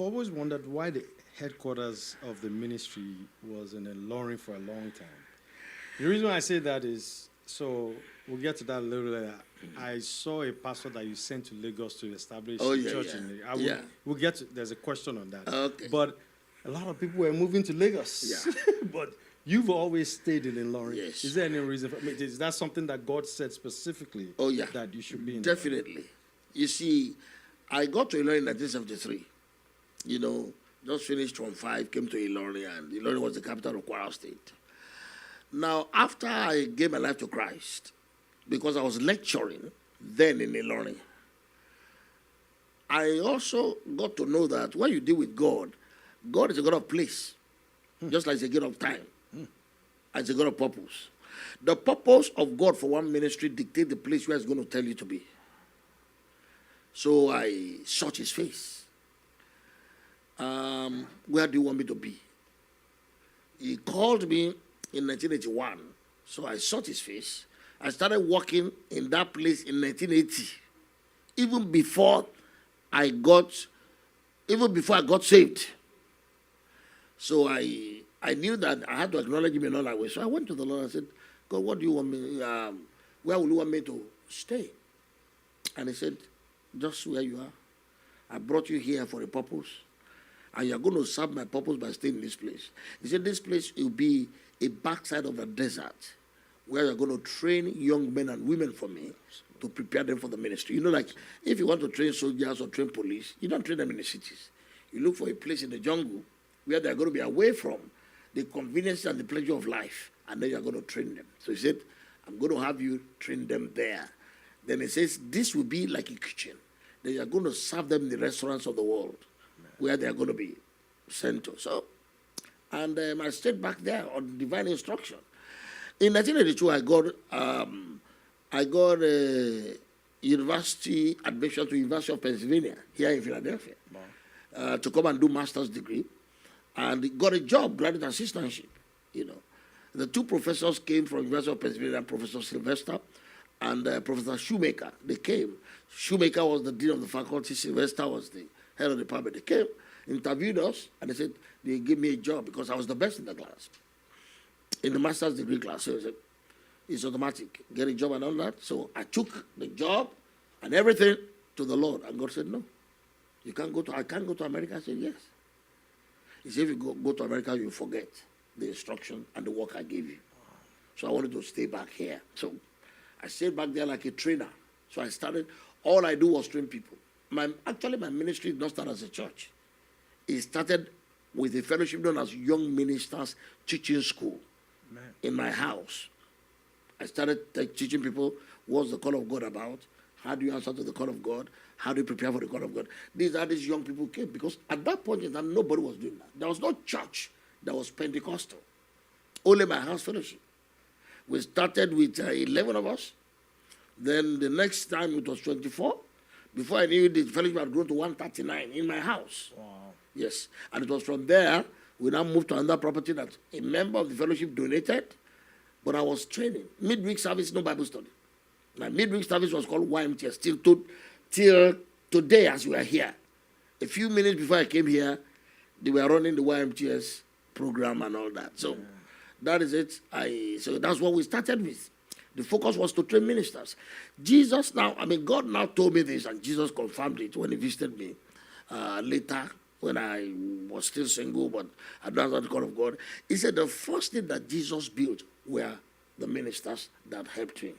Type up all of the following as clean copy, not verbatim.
always wondered why the headquarters of the ministry was in ILORIN for a long time. The reason why I say that is, so we'll get to that a little later. I saw a pastor that you sent to Lagos to establish a church in Lagos. We'll get to, there's a question on that. Okay. But a lot of people were moving to Lagos. Yeah. But you've always stayed in ILORIN. Yes. Is there any reason for, is that something that God said specifically that you should be in? Definitely. You see, I got to ILORIN in 1973. You know, just finished from 5, came to ILORIN, and ILORIN was the capital of Kwara State. Now, after I gave my life to Christ, because I was lecturing then in ILORIN, I also got to know that when you deal with God, God is a God of place, just like he's a God of time, and it's a God of purpose. The purpose of God for one ministry dictates the place where he's going to tell you to be. So I sought his face. Where do you want me to be? He called me in 1981. So I sought his face. I started working in that place in 1980. Even before I got saved. So I knew that I had to acknowledge him in all that way. So I went to the Lord and said, God, what do you want me, where will you want me to stay? And he said, just where you are. I brought you here for a purpose. And you're going to serve my purpose by staying in this place. He said, this place will be a backside of the desert where you're going to train young men and women for me to prepare them for the ministry. You know, like if you want to train soldiers or train police, you don't train them in the cities. You look for a place in the jungle where they're going to be away from the convenience and the pleasure of life, and then you're going to train them. So he said, I'm going to have you train them there. Then he says, this will be like a kitchen. Then you're going to serve them in the restaurants of the world where they're going to be sent to. So, and I stayed back there on divine instruction. In 1982, I got a university admission to University of Pennsylvania here in Philadelphia to come and do master's degree, and got a job, graduate assistantship. You know, the two professors came from University of Pennsylvania, Professor Sylvester and Professor Shoemaker. They came. Shoemaker was the dean of the faculty. Sylvester was the head of the department. They came, interviewed us, and they said they gave me a job because I was the best in the class, in the master's degree class. So they said, it's automatic, get a job and all that. So I took the job and everything to the Lord, and God said, no, you can't go to, I can't go to America. I said, yes. He said, if you go to America, you forget the instruction and the work I gave you. So I wanted to stay back here. So I stayed back there like a trainer. So I started, all I do was train people. Actually, my ministry did not start as a church. It started with a fellowship known as Young Ministers Teaching School in my house. I started teaching people what's the call of God about, how do you answer to the call of God, how do you prepare for the call of God. These young people came because at that point in time, nobody was doing that. There was no church that was Pentecostal, only my house fellowship. We started with 11 of us. Then the next time it was 24. Before I knew it, the fellowship had grown to 139 in my house. Wow. Yes. And it was from there, we now moved to another property that a member of the fellowship donated, but I was training. Midweek service, no Bible study. My midweek service was called YMTS, till today as we are here. A few minutes before I came here, they were running the YMTS program and all that. So that is it. So that's what we started with. The focus was to train ministers. Jesus now, God now told me this, and Jesus confirmed it when he visited me later, when I was still single, but I don't know the call of God. He said the first thing that Jesus built were the ministers that helped him.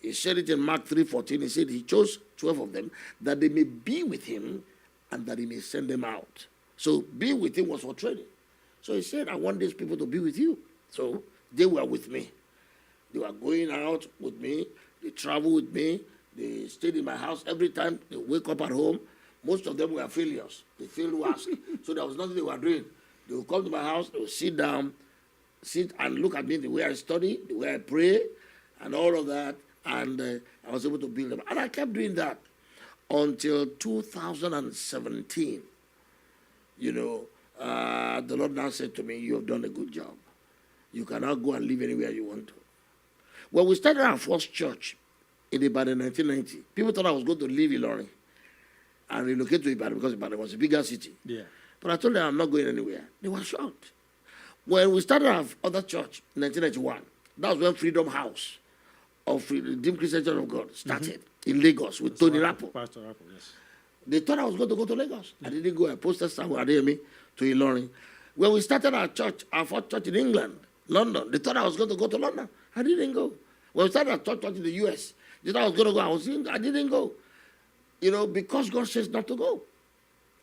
He said it in Mark 3:14. He said he chose 12 of them that they may be with him and that he may send them out. So being with him was for training. So he said, I want these people to be with you. So they were with me. They were going out with me. They traveled with me. They stayed in my house every time. They wake up at home. Most of them were failures. They failed to ask. So there was nothing they were doing. They would come to my house. They would sit down, sit and look at me the way I study, the way I pray, and all of that. And I was able to build them. And I kept doing that until 2017. You know, the Lord now said to me, you have done a good job. You can now go and live anywhere you want to. When we started our first church in about 1990, people thought I was going to leave ILORIN and relocate to Ibadan because Ibadan was a bigger city. Yeah. But I told them I'm not going anywhere. They were shocked. When we started our other church in 1991, that was when Freedom House of Redeemed Christian Church of God started in Lagos with Tony Rappo. Pastor Rappo, yes. They thought I was going to go to Lagos. I didn't go. I posted somewhere at RHEMA to ILORIN. When we started our church, our fourth church in England, London, they thought I was going to go to London. I didn't go. When we started our church in the US, they thought I was going to go. I didn't go. You know, because God says not to go.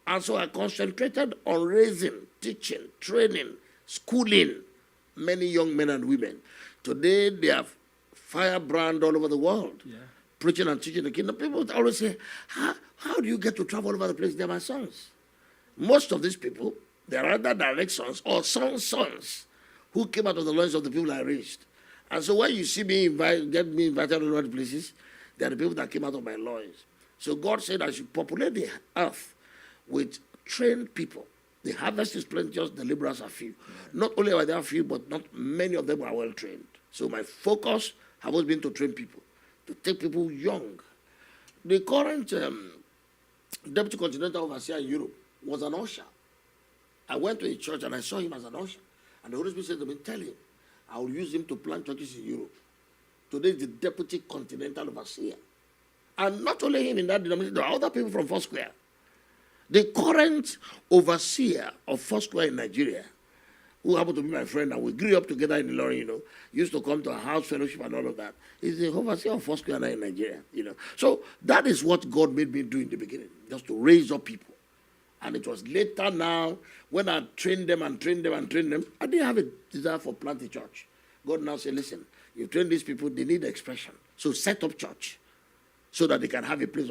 And so I concentrated on raising, teaching, training, schooling many young men and women. Today, they have firebrand all over the world. Yeah. Preaching and teaching the kingdom. People always say, how do you get to travel all over the place? They're my sons. Most of these people, they're either direct sons or sons who came out of the loins of the people I raised. And so when you see me get me invited all over the places, they're the people that came out of my loins. So God said I should populate the earth with trained people. The harvest is plenteous, the laborers are few. Yeah. Not only are there few, but not many of them are well trained. So my focus has always been to train people, to take people young. The current Deputy Continental Overseer in Europe was an usher. I went to a church and I saw him as an usher. And the Holy Spirit said to me, tell him, I will use him to plant churches in Europe. Today is the Deputy Continental Overseer. And not only him in that denomination, there are other people from Foursquare. The current overseer of Foursquare in Nigeria, who happened to be my friend, and we grew up together in ILORIN, you know, used to come to our house fellowship and all of that, is the overseer of Foursquare in Nigeria, you know. So that is what God made me do in the beginning, just to raise up people. And it was later now, when I trained them, I didn't have a desire for planting church. God now said, listen, you train these people, they need expression. So set up church so that they can have a place.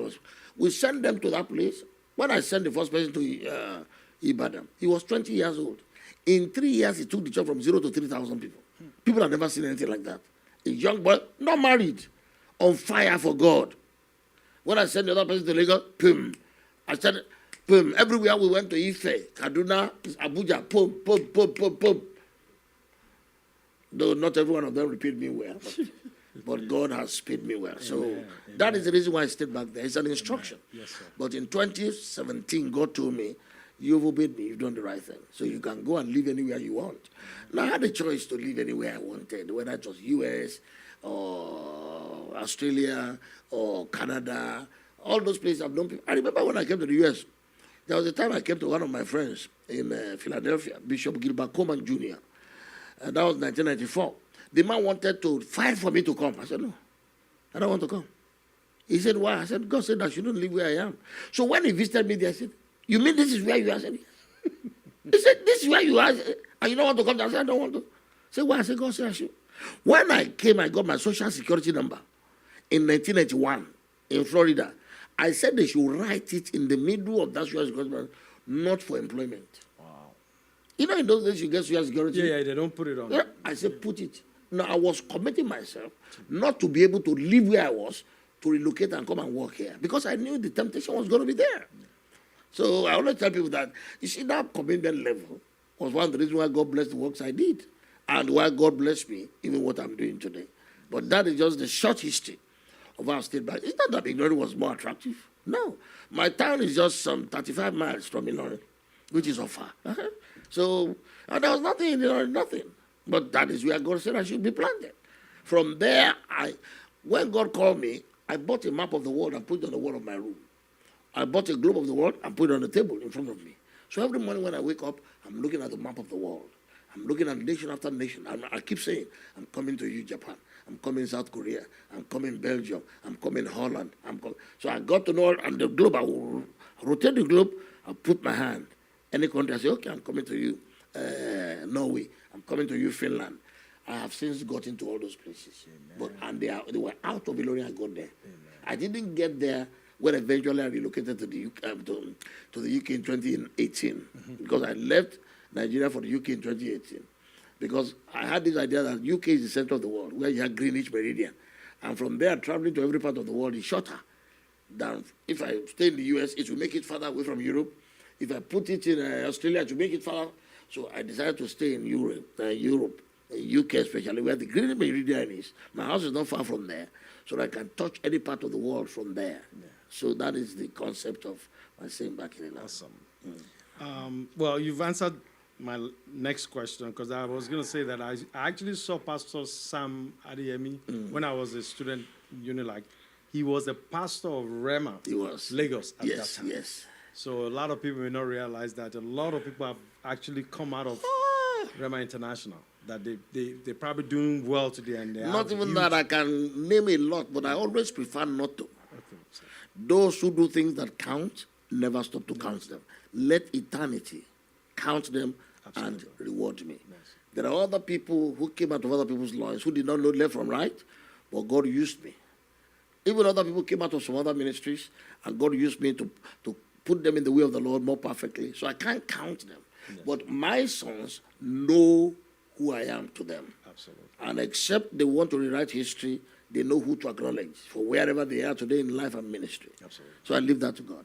We send them to that place. When I sent the first person to Ibadan, he was 20 years old. In 3 years, he took the church from 0 to 3,000 people. People have never seen anything like that. A young boy, not married, on fire for God. When I sent the other person to Lagos, boom. I said, boom. Everywhere we went to Ife, Kaduna, Abuja, boom, boom, boom, boom, boom. Though not every one of them repaid me well, but God has paid me well. So Amen. that is the reason why I stayed back there. It's an instruction. Yes, sir. But in 2017, God told me, you've obeyed me, you've done the right thing. So you can go and live anywhere you want. Now I had a choice to live anywhere I wanted, whether it was US or Australia or Canada, all those places I've known people. I remember when I came to the US, there was a time I came to one of my friends in Philadelphia, Bishop Gilbert Coleman Jr., and that was 1994. The man wanted to fight for me to come. I said, no, I don't want to come. He said, why? I said, God said I shouldn't live where I am. So when he visited me there, I said, you mean this is where you are? I said, yes. He said, this is where you are. And you don't want to come? I said, I don't want to. I said, why? I said, God said I should. When I came, I got my social security number in 1991 in Florida. I said they should write it in the middle of that social security number, not for employment. Wow. You know, in those days, you get social security. Yeah, they don't put it on. Yeah, I said, put it. Now, I was committing myself not to be able to live where I was, to relocate and come and work here, because I knew the temptation was going to be there. So I always tell people that, you see, that commitment level was one of the reasons why God blessed the works I did, and why God blessed me, even what I'm doing today. But that is just the short history of our state bank. It's not that ILORIN was more attractive. No. My town is just some 35 miles from ILORIN, which is so far. So, and there was nothing in ILORIN, nothing. But that is where God said I should be planted. From there, when God called me, I bought a map of the world and put it on the wall of my room. I bought a globe of the world and put it on the table in front of me. So every morning when I wake up, I'm looking at the map of the world. I'm looking at nation after nation. I keep saying, I'm coming to you, Japan. I'm coming South Korea. I'm coming Belgium. I'm coming Holland. So I got to know, and the globe, I will rotate the globe, I'll put my hand. Any country, I say, okay, I'm coming to you, Norway. I'm coming to you, Finland. I have since got into all those places. And they were out of ILORIN, I got there. Amen. I didn't get there when eventually I relocated to the UK in 2018, because I left Nigeria for the UK in 2018. Because I had this idea that UK is the center of the world, where you have Greenwich Meridian. And from there, traveling to every part of the world is shorter than if I stay in the US, it will make it further away from Europe. If I put it in Australia, it will make it further. So I decided to stay in Europe, UK especially, where the Greenwich Meridian is. My house is not far from there, so that I can touch any part of the world from there. Yeah. So that is the concept of my same back in the land. Awesome. Well, you've answered my next question, because I was going to say that I actually saw Pastor Sam Adeyemi when I was a student Unilag. He was a pastor of RHEMA, He was. Lagos at Yes, that time. yes. So a lot of people may not realize that a lot of people have actually come out of RHEMA International, that they're probably doing well today. And they Not have even huge- that, I can name a lot, but I always prefer not to. Okay, so- Those who do things that count, never stop to count them. Let eternity count them and reward me. There are other people who came out of other people's loins who did not know left from right, but God used me. Even other people came out of some other ministries, and God used me to put them in the way of the Lord more perfectly. So I can't count them. But my sons know who I am to them. Absolutely. And except they want to rewrite history, they know who to acknowledge for wherever they are today in life and ministry. Absolutely. So I leave that to God.